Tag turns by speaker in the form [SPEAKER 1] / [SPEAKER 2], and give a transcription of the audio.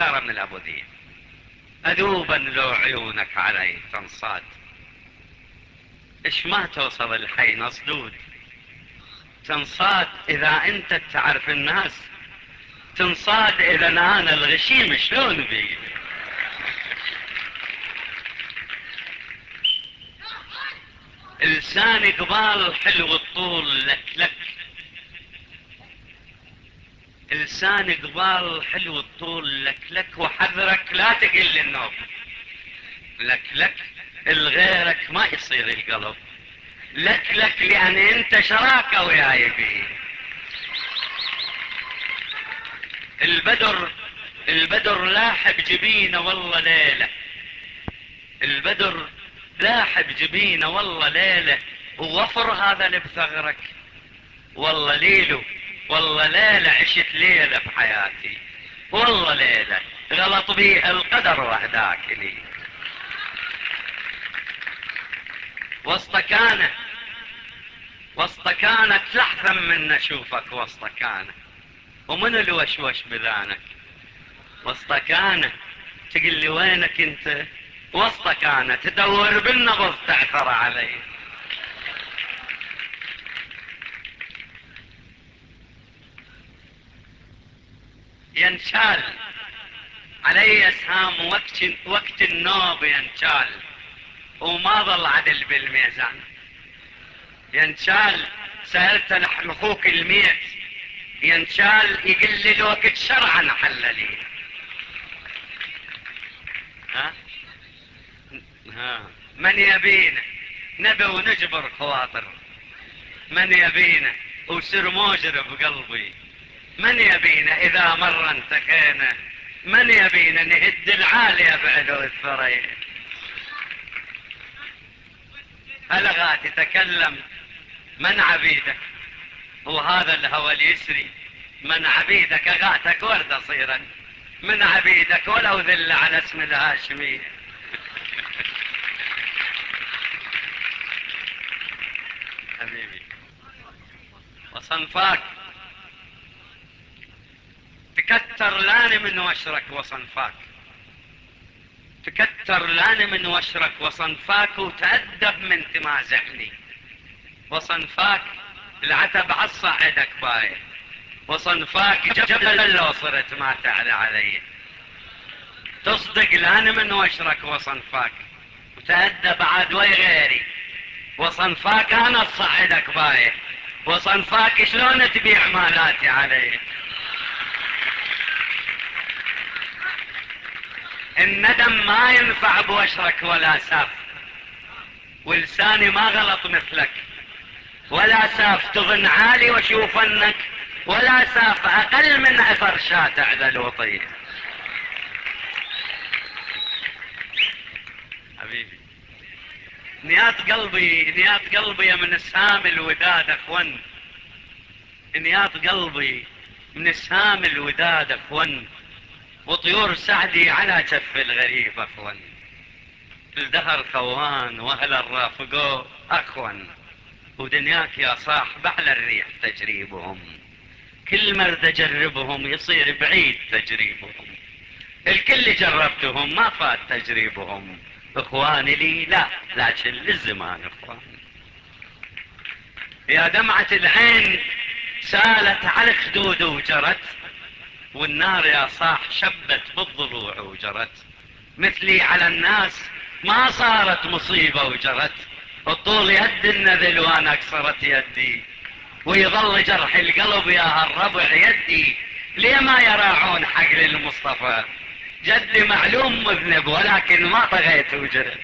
[SPEAKER 1] من الأبوذية. أذوبا لو عيونك علي تنصاد، إيش ما توصل الحي نصدود. تنصاد إذا أنت تعرف الناس، تنصاد إذا أنا الغشيم شلون بي. لساني قبال حلو الطول لك لك، لساني قبال حلو الطول لك لك، وحذرك لا تقل النوم لك لك، الغيرك ما يصير القلب لك لك، لأن انت شراكة وياي بيه. البدر لاحب جبينه والله ليلة، البدر لاحب جبينه والله ليلة، ووفر هذا اللي بثغرك والله ليله، والله ليلة عشت ليلة في حياتي، والله ليلة غلط بيها القدر وحداك لي. وسطكانك لحظا من نشوفك وسطكانك، ومن الوشوش بذانك وسطكانك، تقل لي وينك انت وسطكانك، تدور بالنبض تعثر علي. ينشال علي اسهام وقت النوب ينشال، وما ظل عدل بالميزان. ينشال سألت اخوك الميت، ينشال يقل لي الوقت شرعا حللي. من يبينا نبي ونجبر خواطر، من يبينا وسر موجر بقلبي، من يبينا إذا مر انتقينا، من يبينا نهد العالية بعلو الثريا. ألغى تتكلم من عبيدك، وهذا الهوى اليسري من عبيدك، أغاتك ورد صيرا من عبيدك، ولو ذل على اسم الهاشمي. حبيبي وصنفاك تكتر لاني من وشرك وصنفاك، تكتر لاني من وشرك وصنفاك، وتأدب من تمازحني وصنفاك. العتب عصعدك بايه وصنفاك، جبل لو صرت ما تعلى علي. تصدق لاني من وشرك وصنفاك، وتأدب عاد وي غيري وصنفاك. انا اصعدك بايه وصنفاك، شلون تبيع مالاتي علي. الندم ما ينفع بوشرك ولا ساف، ولساني ما غلط مثلك ولا ساف. تظن عالي وشوفنك ولا ساف، اقل من اثر شاة على الوطية. حبيبي نيات قلبي يا من اسهام الوداد اخون، نيات قلبي من اسهام الوداد اخون، وطيور سعدي على كف الغريب اخون. الدهر خوان واهل الرافقو اخون، ودنياك يا صاحب على الريح تجريبهم، كل مرد اجربهم يصير بعيد تجريبهم. الكل جربتهم ما فات تجريبهم، اخواني لي لا لكن للزمان اخوان. يا دمعة العين سالت على خدود وجرت، والنار يا صاح شبت بالضلوع وجرت. مثلي على الناس ما صارت مصيبة وجرت، الطول يد النذل وانا كسرت يدي، ويظل جرح القلب يا هالربع يدي. ليه ما يراعون حق المصطفى؟ جدي معلوم مذنب ولكن ما طغيت وجرت.